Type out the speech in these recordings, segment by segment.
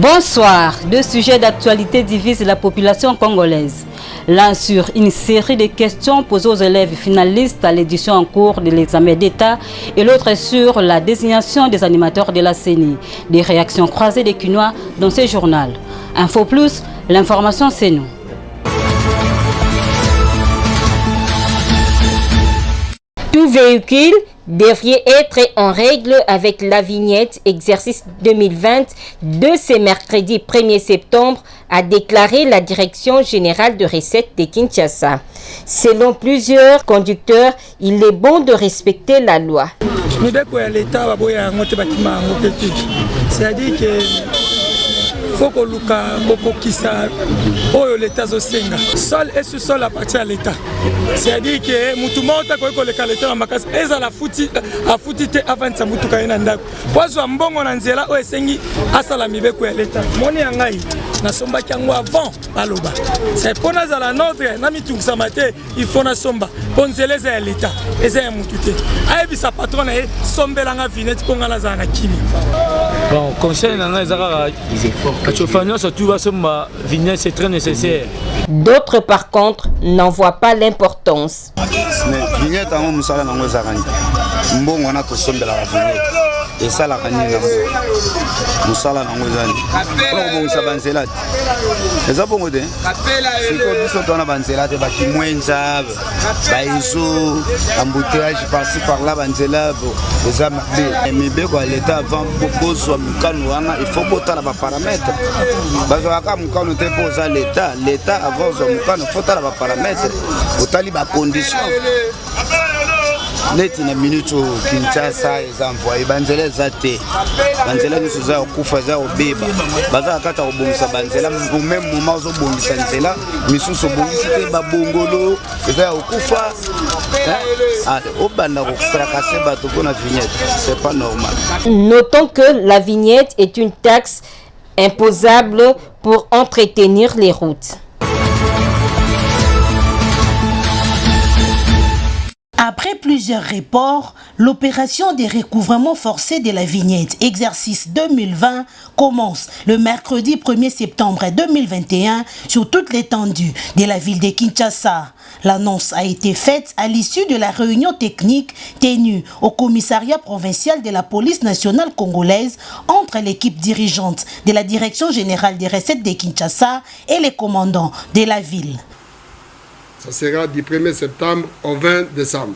Bonsoir. Deux sujets d'actualité divisent la population congolaise. L'un sur une série de questions posées aux élèves finalistes à l'édition en cours de l'examen d'État et l'autre sur la désignation des animateurs de la CENI. Des réactions croisées des Quinois dans ce journal. Info Plus, l'information c'est nous. Tout véhicule devrait être en règle avec la vignette exercice 2020 de ce mercredi 1er septembre, a déclaré la Direction générale de recettes de Kinshasa. Selon plusieurs conducteurs, il est bon de respecter la loi. C'est-à-dire que faut que l'État oyo l'État zosenga sol et sous-sol appartient à l'État. C'est-à-dire que mutumota ko l'État na makasi eza la futi te avant sa mutuka ina ndako. Kwazo mbongo na nzela oyo esengi asala mibeko ya l'État. Moni ya ngai na somba kyango avant baloba. C'est pona za la notre na mitungisa mate il faut na somba ponzeleza ya l'État. Eza ya mutute. Ayebi sa patron na sombela nga vinette ponga na za na kimi. Bon, conseil nanga ezaka c'est très nécessaire. D'autres par contre n'en voient pas l'importance. Mais vignette en musala nango zakani. Mbongo na to sombela la vignette. Et ça la kanina musala nango zani. Pour bon ça banzela. Eza bongo de. Siko biso tona banzela te ba kimwenza ba iso embouteillage par-ci par-là banzela eza mabe. Mibe kwa l'État avant bozo mukanu wana il faut botala ba paramètres. Bazaka mukanu te poza l'État avant zo mukanu faut tala ba paramètres. Otali ba conditions. Neti na minute Kinshasa eza envoyé banzela zate banzela ni suza okufa za obeba baza kata obongisa banzela au même moment zo bongisa nzela misusu bongisi te ba bongolo eza okufa obanda ko fracasser bato pona vignette, c'est pas normal. Notons que la vignette est une taxe imposable pour entretenir les routes. Après plusieurs reports, l'opération de recouvrement forcé de la vignette, exercice 2020, commence le mercredi 1er septembre 2021 sur toute l'étendue de la ville de Kinshasa. L'annonce a été faite à l'issue de la réunion technique tenue au commissariat provincial de la police nationale congolaise entre l'équipe dirigeante de la Direction générale des recettes de Kinshasa et les commandants de la ville. Ça sera du 1er septembre au 20 décembre.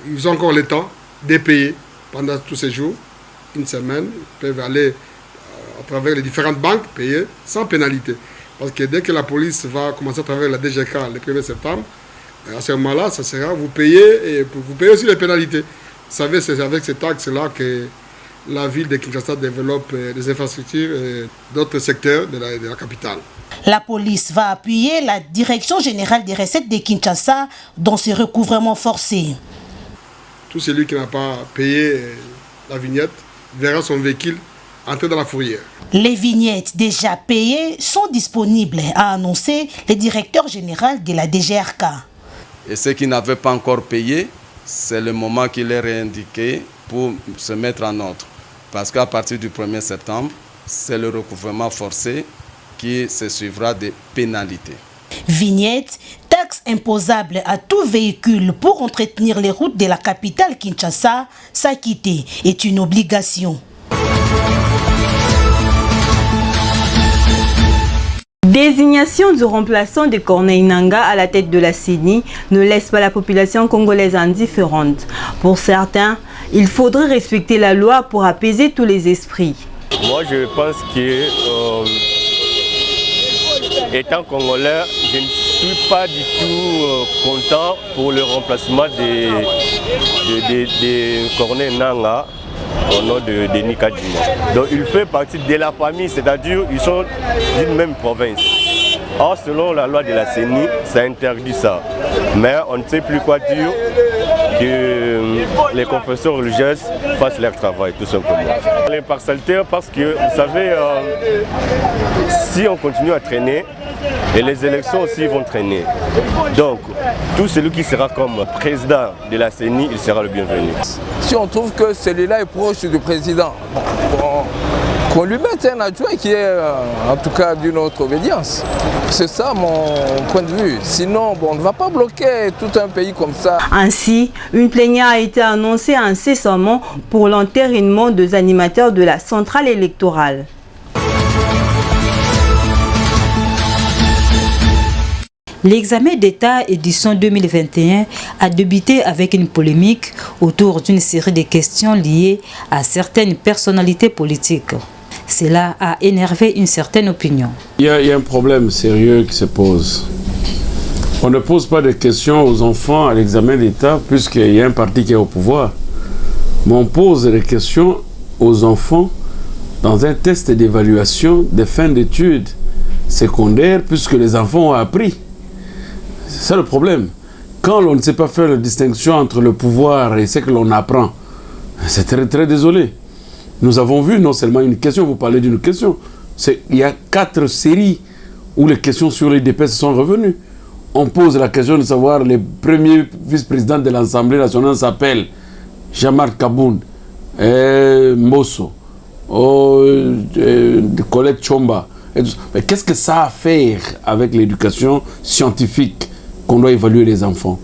Ils ont encore le temps de payer pendant tous ces jours, une semaine. Ils peuvent aller à travers les différentes banques, payer sans pénalité. Parce que dès que la police va commencer à travers la DGK le 1er septembre, à ce moment-là, ça sera vous payez et vous payez aussi les pénalités. Vous savez, c'est avec ces taxes-là que la ville de Kinshasa développe des infrastructures et d'autres secteurs de la capitale. La police va appuyer la Direction générale des recettes de Kinshasa dans ce recouvrement forcé. Tout celui qui n'a pas payé la vignette verra son véhicule entrer dans la fourrière. Les vignettes déjà payées sont disponibles, a annoncé le directeur général de la DGRK. Et ceux qui n'avaient pas encore payé, c'est le moment qui leur est indiqué pour se mettre en ordre. Parce qu'à partir du 1er septembre, c'est le recouvrement forcé qui se suivra des pénalités. Vignette, taxe imposable à tout véhicule pour entretenir les routes de la capitale Kinshasa, s'acquitter est une obligation. Désignation du remplaçant de Corneille Nangaa à la tête de la CENI ne laisse pas la population congolaise indifférente. Pour certains, il faudrait respecter la loi pour apaiser tous les esprits. Moi, je pense que, étant congolais, je ne suis pas du tout content pour le remplacement de Corneille Nangaa au nom de Denis Kadima. Donc il fait partie de la famille, c'est-à-dire ils sont d'une même province. Or, selon la loi de la CENI, ça interdit ça. Mais on ne sait plus quoi dire que les confessions religieuses fassent leur travail, tout simplement. L'impartialité, parce que, vous savez, si on continue à traîner, et les élections aussi vont traîner. Donc, tout celui qui sera comme président de la CENI, il sera le bienvenu. Si on trouve que celui-là est proche du président, bon, qu'on lui mette un adjoint qui est en tout cas d'une autre obédience. C'est ça mon point de vue. Sinon, bon, on ne va pas bloquer tout un pays comme ça. Ainsi, une plénière a été annoncée incessamment pour l'entérinement des animateurs de la centrale électorale. L'examen d'État édition 2021 a débuté avec une polémique autour d'une série de questions liées à certaines personnalités politiques. Cela a énervé une certaine opinion. Il y a un problème sérieux qui se pose. On ne pose pas de questions aux enfants à l'examen d'État puisqu'il y a un parti qui est au pouvoir. Mais on pose des questions aux enfants dans un test d'évaluation des fins d'études secondaires puisque les enfants ont appris. C'est ça le problème. Quand on ne sait pas faire la distinction entre le pouvoir et ce que l'on apprend, c'est très très désolé. Nous avons vu non seulement une question, vous parlez d'une question. Il y a 4 séries où les questions sur les DPS sont revenues. On pose la question de savoir le premier vice-président de l'Assemblée nationale s'appelle Jean-Marc Kaboun, Mosso, Colette Chomba. Mais qu'est-ce que ça a à faire avec l'éducation scientifique qu'on doit évaluer les enfants?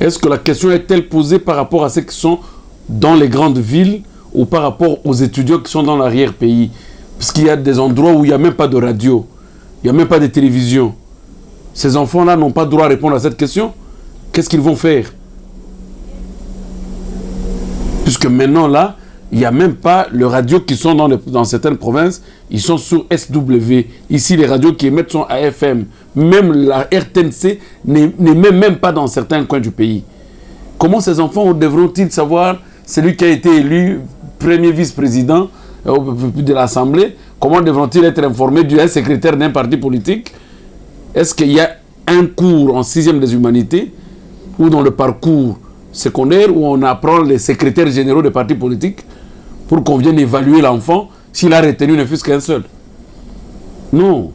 Est-ce que la question est-elle posée par rapport à ceux qui sont dans les grandes villes ou par rapport aux étudiants qui sont dans l'arrière-pays? Parce qu'il y a des endroits où il n'y a même pas de radio, il n'y a même pas de télévision. Ces enfants-là n'ont pas droit à répondre à cette question. Qu'est-ce qu'ils vont faire? Puisque maintenant, là, il n'y a même pas les radios qui sont dans certaines provinces, ils sont sur SW. Ici, les radios qui émettent sont à FM. Même la RTNC n'est même pas dans certains coins du pays. Comment ces enfants devront-ils savoir, celui qui a été élu premier vice-président de l'Assemblée, comment devront-ils être informés du secrétaire d'un parti politique? Est-ce qu'il y a un cours en 6e des humanités ou dans le parcours secondaire où on apprend les secrétaires généraux des partis politiques pour qu'on vienne évaluer l'enfant s'il a retenu ne fût-ce qu'un seul? Non,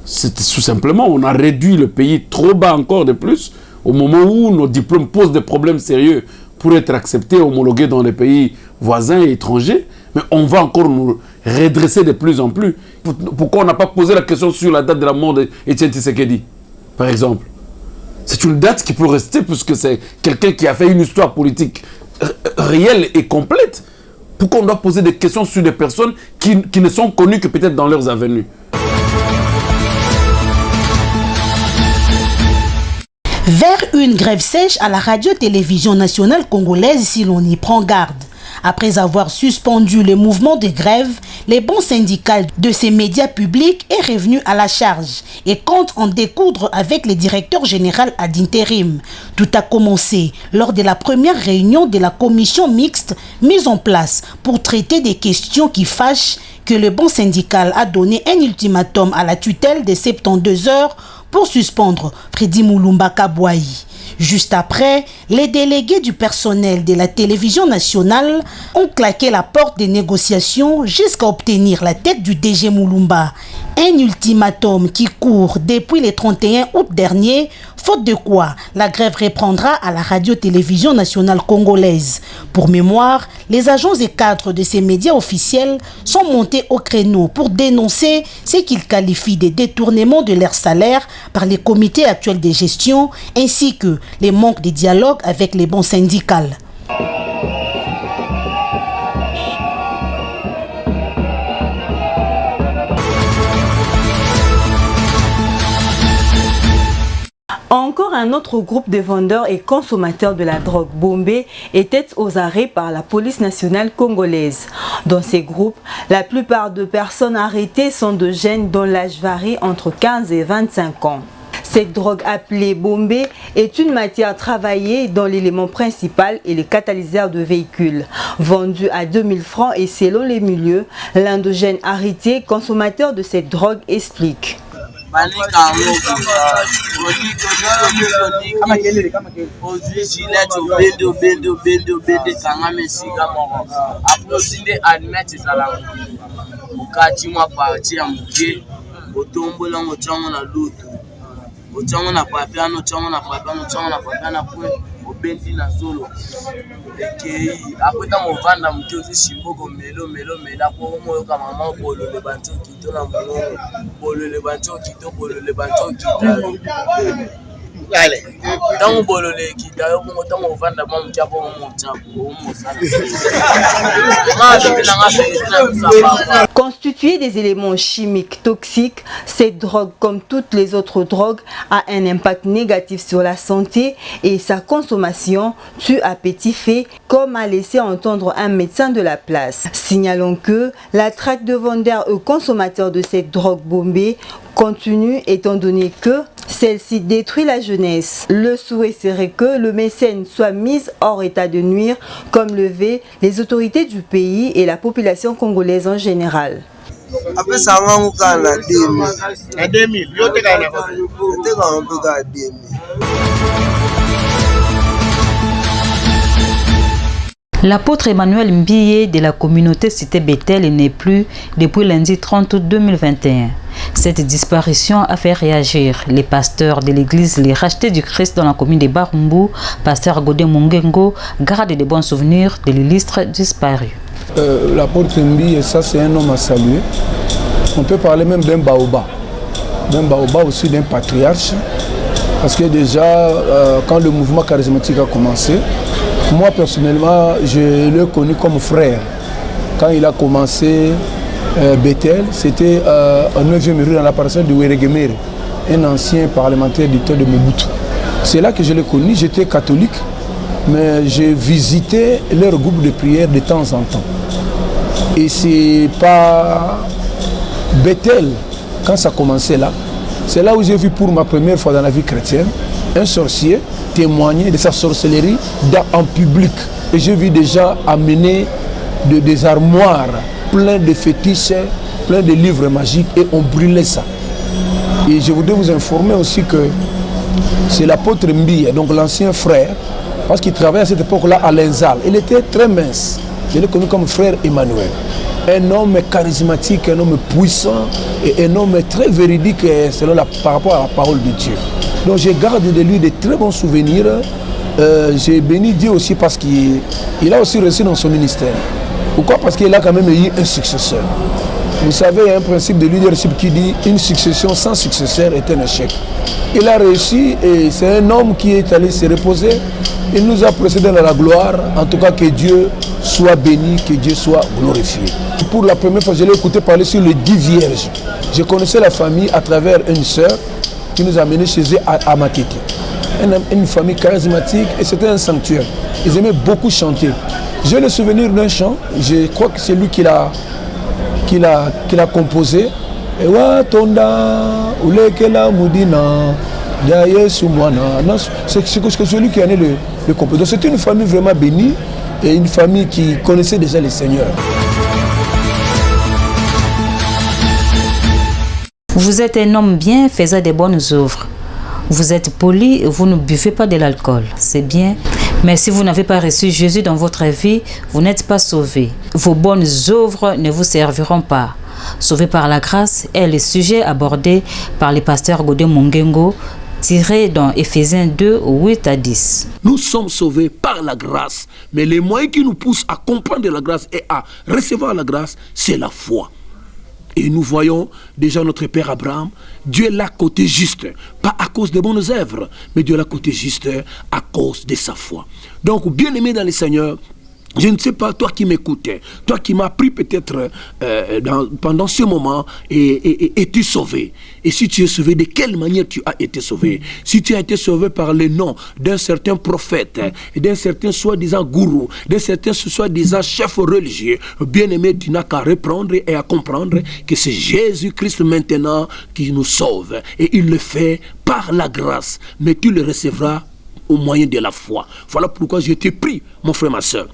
c'est tout simplement, on a réduit le pays trop bas encore de plus au moment où nos diplômes posent des problèmes sérieux pour être acceptés, homologués dans les pays voisins et étrangers, mais on va encore nous redresser de plus en plus. Pourquoi on n'a pas posé la question sur la date de la mort d'Étienne Tshisekedi, par exemple? C'est une date qui peut rester puisque c'est quelqu'un qui a fait une histoire politique réelle et complète. Pourquoi on doit poser des questions sur des personnes qui ne sont connues que peut-être dans leurs avenues? Vers une grève sèche à la radio-télévision nationale congolaise si l'on y prend garde. Après avoir suspendu le mouvement de grève, les bons syndicats de ces médias publics est revenu à la charge et compte en découdre avec le directeur général ad intérim. Tout a commencé lors de la première réunion de la commission mixte mise en place pour traiter des questions qui fâchent que le bon syndical a donné un ultimatum à la tutelle de 72 heures pour suspendre Freddy Mulumba Kabouaï. Juste après, les délégués du personnel de la télévision nationale ont claqué la porte des négociations jusqu'à obtenir la tête du DG Mulumba. Un ultimatum qui court depuis le 31 août dernier, faute de quoi la grève reprendra à la radio-télévision nationale congolaise. Pour mémoire, les agents et cadres de ces médias officiels sont montés au créneau pour dénoncer ce qu'ils qualifient de détournement de leur salaire par les comités actuels de gestion ainsi que les manques de dialogue avec les bons syndicats. Encore un autre groupe de vendeurs et consommateurs de la drogue bombée était aux arrêts par la police nationale congolaise. Dans ces groupes, la plupart des personnes arrêtées sont de jeunes dont l'âge varie entre 15 et 25 ans. Cette drogue appelée bombée est une matière travaillée dont l'élément principal est le catalyseur de véhicules. Vendu à 2000 francs et selon les milieux, l'un des jeunes arrêtés consommateur de cette drogue explique. obendi na zolo ekei akweta movanda moke ozi shimboko melo po moyoka mama bolole banzoki to na molongo bolole banzoki to bolole banzoki ntango bolole ekita yo bongo ntango ovanda mwa mokia po Constituée des éléments chimiques toxiques, cette drogue, comme toutes les autres drogues, a un impact négatif sur la santé et sa consommation tue à petit feu, comme a laissé entendre un médecin de la place. Signalons que la traque de vendeurs aux consommateurs de cette drogue bombée continue étant donné que celle-ci détruit la jeunesse. Le souhait serait que le mécène soit mis hors état de nuire, comme le veulent les autorités du pays et la population congolaise en général. Après ça, on va à 2000. L'apôtre Emmanuel Mbiye de la communauté Cité Bethel n'est plus depuis lundi 30 août 2021. Cette disparition a fait réagir les pasteurs de l'église Les Rachetés du Christ dans la commune de Barumbu. Pasteur Godé Mungengo garde de bons souvenirs de l'illustre disparu. L'apôtre Mbiye, ça c'est un homme à saluer. On peut parler même d'un baoba aussi d'un patriarche. Parce que déjà, quand le mouvement charismatique a commencé, moi personnellement, je l'ai connu comme frère. Quand il a commencé Bethel, c'était en 9e rue dans la parcelle de Weregemere, un ancien parlementaire du temps de Mobutu. C'est là que je l'ai connu, j'étais catholique, mais j'ai visité leur groupe de prière de temps en temps. Et c'est pas Bethel, quand ça commençait là, c'est là où j'ai vu pour ma première fois dans la vie chrétienne un sorcier témoigner de sa sorcellerie en public. Et j'ai vu des gens amener des armoires pleines de fétiches, plein de livres magiques et on brûlait ça. Et je voudrais vous informer aussi que c'est l'apôtre Mbiye, donc l'ancien frère, parce qu'il travaillait à cette époque-là à l'Enzal. Il était très mince. Je l'ai connu comme frère Emmanuel. Un homme charismatique, un homme puissant et un homme très véridique par rapport à la parole de Dieu. Donc je garde de lui de très bons souvenirs. J'ai béni Dieu aussi parce qu'il a aussi réussi dans son ministère. Pourquoi? Parce qu'il a quand même eu un successeur. Vous savez, il y a un principe de leadership qui dit une succession sans successeur est un échec. Il a réussi et c'est un homme qui est allé se reposer. Il nous a précédé dans la gloire. En tout cas, que Dieu soit béni, que Dieu soit glorifié. Pour la première fois, je l'ai écouté parler sur les 10 vierges. Je connaissais la famille à travers une sœur qui nous a menés chez eux à Makeke. Une famille charismatique et c'était un sanctuaire. Ils aimaient beaucoup chanter. J'ai le souvenir d'un chant, je crois que c'est lui qui l'a composé. C'est celui qui en est le compositeur. C'était une famille vraiment bénie et une famille qui connaissait déjà le Seigneur. Vous êtes un homme bien faisant des bonnes œuvres. Vous êtes poli et vous ne buvez pas de l'alcool. C'est bien. Mais si vous n'avez pas reçu Jésus dans votre vie, vous n'êtes pas sauvé. Vos bonnes œuvres ne vous serviront pas. Sauvé par la grâce est le sujet abordé par le pasteur Godé Mungengo, tiré dans Éphésiens 2, 8 à 10. Nous sommes sauvés par la grâce, mais les moyens qui nous poussent à comprendre la grâce et à recevoir la grâce, c'est la foi. Et nous voyons déjà notre Père Abraham, Dieu l'a côté juste, pas à cause de bonnes œuvres, mais Dieu l'a côté juste à cause de sa foi. Donc, bien aimé dans le Seigneur, je ne sais pas, toi qui m'écoutais, toi qui m'as pris peut-être pendant ce moment et es-tu sauvé? Et si tu es sauvé, de quelle manière tu as été sauvé? Si tu as été sauvé par le nom d'un certain prophète, d'un certain soi-disant gourou, d'un certain soi-disant chef religieux, bien aimé, tu n'as qu'à reprendre et à comprendre que c'est Jésus-Christ maintenant qui nous sauve. Et il le fait par la grâce, mais tu le recevras au moyen de la foi. Voilà pourquoi je t'ai pris, mon frère, ma soeur.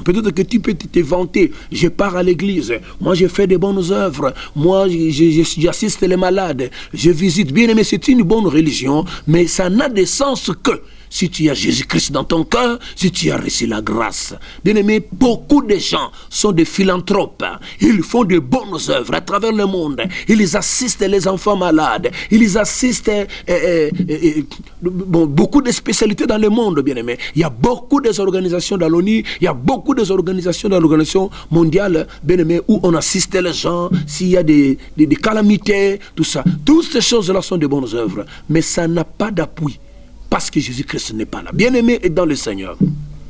Peut-être que tu peux te vanter, je pars à l'église, moi je fais des bonnes œuvres, moi j'assiste les malades, je visite, bien aimé, c'est une bonne religion, mais ça n'a de sens que si tu as Jésus-Christ dans ton cœur, si tu as reçu la grâce. Bien-aimés, beaucoup de gens sont des philanthropes. Ils font de bonnes œuvres à travers le monde. Ils assistent les enfants malades. Ils assistent beaucoup de spécialités dans le monde, bien-aimés. Il y a beaucoup d'organisations dans l'ONU, il y a beaucoup d'organisations dans l'organisation mondiale, bien-aimés, où on assiste les gens, s'il y a des calamités, tout ça. Toutes ces choses-là sont de bonnes œuvres. Mais ça n'a pas d'appui. Parce que Jésus-Christ n'est pas là. Bien-aimé est dans le Seigneur.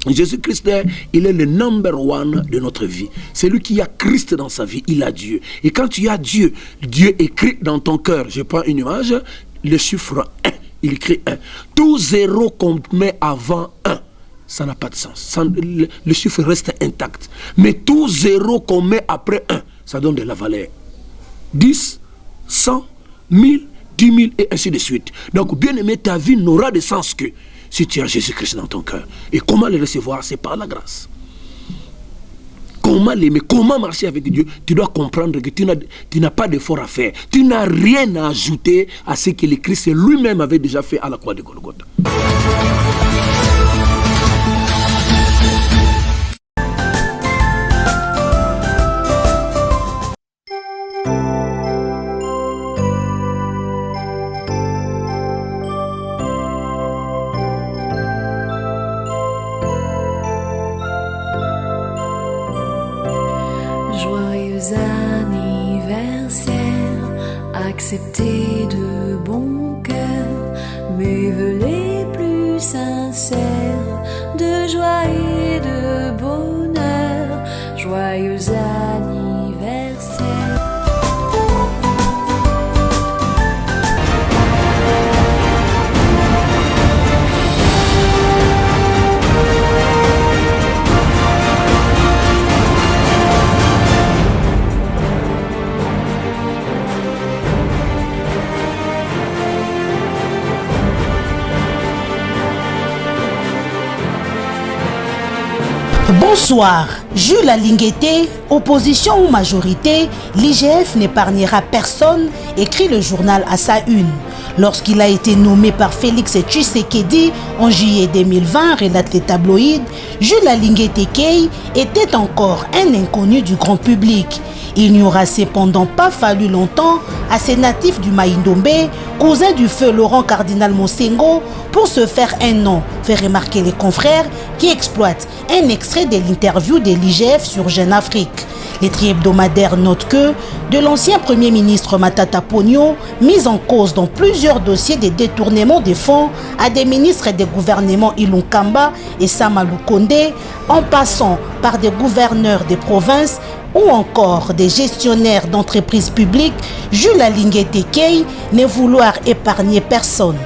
Jésus-Christ, il est le number one de notre vie. C'est lui qui a Christ dans sa vie, il a Dieu. Et quand tu as Dieu, Dieu écrit dans ton cœur. Je prends une image, le chiffre 1, il écrit 1. Tout zéro qu'on met avant 1, ça n'a pas de sens. Le chiffre reste intact. Mais tout zéro qu'on met après 1, ça donne de la valeur. 10, 100, 1000, 10 000 et ainsi de suite. Donc, bien aimé, ta vie n'aura de sens que si tu as Jésus-Christ dans ton cœur. Et comment le recevoir? C'est par la grâce. Comment l'aimer? Comment marcher avec Dieu? Tu dois comprendre que tu n'as pas d'effort à faire. Tu n'as rien à ajouter à ce que le Christ lui-même avait déjà fait à la croix de Golgotha. Accepter de bon cœur mes vœux les plus sincères de joie et de bonheur. Joyeux anniversaire. Bonsoir. Jules Alingueté, opposition ou majorité, l'IGF n'épargnera personne, écrit le journal à sa une. Lorsqu'il a été nommé par Félix Tshisekedi en juillet 2020, relate les tabloïds, Jules Alingueté Kei était encore un inconnu du grand public. Il n'y aura cependant pas fallu longtemps à ces natifs du Maïndombe, cousins du feu Laurent Cardinal Monsengo, pour se faire un nom, fait remarquer les confrères qui exploitent un extrait de l'interview de l'IGF sur Jeune Afrique. Les tri-hebdomadaires notent que de l'ancien Premier ministre Matata Ponyo, mis en cause dans plusieurs dossiers de détournement des fonds, à des ministres des gouvernements Ilunga Kamba et Sama Lukonde, en passant par des gouverneurs des provinces ou encore des gestionnaires d'entreprises publiques, Jules Alingueté Kei ne vouloir épargner personne.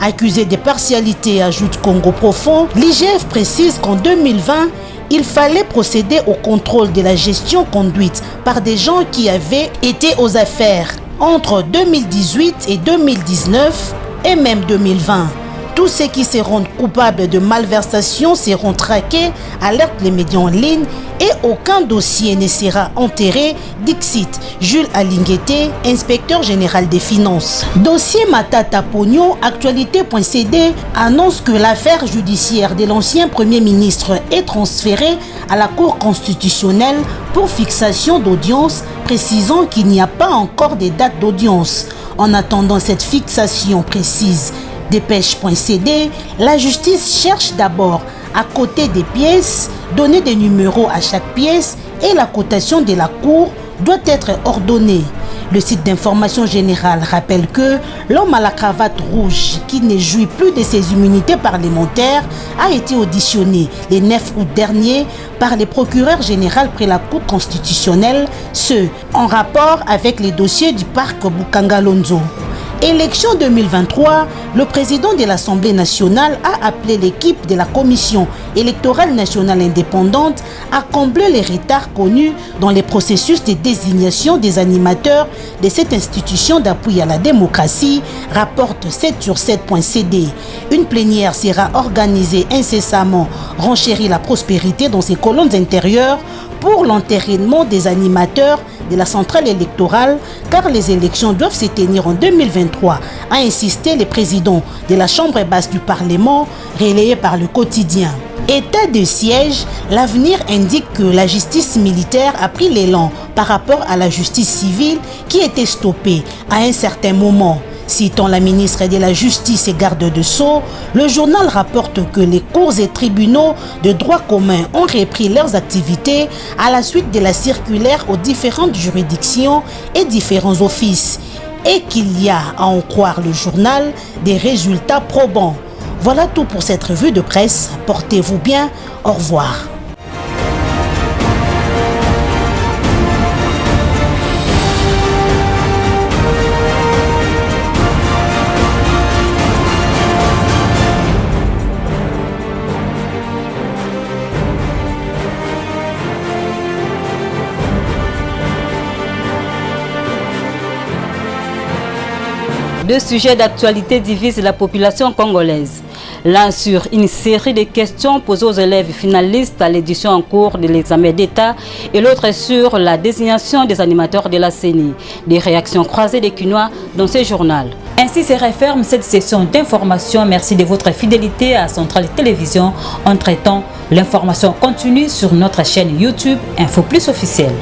Accusé de partialité, ajoute Congo Profond, l'IGF précise qu'en 2020, il fallait procéder au contrôle de la gestion conduite par des gens qui avaient été aux affaires entre 2018 et 2019 et même 2020. Tous ceux qui seront coupables de malversation seront traqués, alertent les médias en ligne, et aucun dossier ne sera enterré, dixit Jules Alingueté, inspecteur général des finances. Dossier Matata Ponyo, actualité.cd annonce que l'affaire judiciaire de l'ancien Premier ministre est transférée à la Cour constitutionnelle pour fixation d'audience, précisant qu'il n'y a pas encore de date d'audience. En attendant cette fixation précise, Dépêche.cd, la justice cherche d'abord à coter des pièces, donner des numéros à chaque pièce et la cotation de la cour doit être ordonnée. Le site d'information générale rappelle que l'homme à la cravate rouge, qui ne jouit plus de ses immunités parlementaires, a été auditionné le 9 août dernier par les procureurs généraux près la Cour constitutionnelle, ce en rapport avec les dossiers du parc Bukangalonzo. Élection 2023, le président de l'Assemblée nationale a appelé l'équipe de la Commission électorale nationale indépendante à combler les retards connus dans les processus de désignation des animateurs de cette institution d'appui à la démocratie, rapporte 7sur7.cd. Une plénière sera organisée incessamment, renchérit la prospérité dans ses colonnes intérieures pour l'entérinement des animateurs de la centrale électorale car les élections doivent se tenir en 2023, a insisté le président de la Chambre basse du Parlement, relayé par le quotidien. État de siège, l'avenir indique que la justice militaire a pris l'élan par rapport à la justice civile qui était stoppée à un certain moment. Citant la ministre de la Justice et garde de Sceaux, le journal rapporte que les cours et tribunaux de droit commun ont repris leurs activités à la suite de la circulaire aux différentes juridictions et différents offices et qu'il y a, à en croire le journal, des résultats probants. Voilà tout pour cette revue de presse. Portez-vous bien. Au revoir. Deux sujets d'actualité divisent la population congolaise. L'un sur une série de questions posées aux élèves finalistes à l'édition en cours de l'examen d'État et l'autre sur la désignation des animateurs de la CENI. Des réactions croisées des Quinois dans ce journal. Ainsi se referme cette session d'information. Merci de votre fidélité à Centrale Télévision. Entre-temps, l'information continue sur notre chaîne YouTube Info Plus officielle.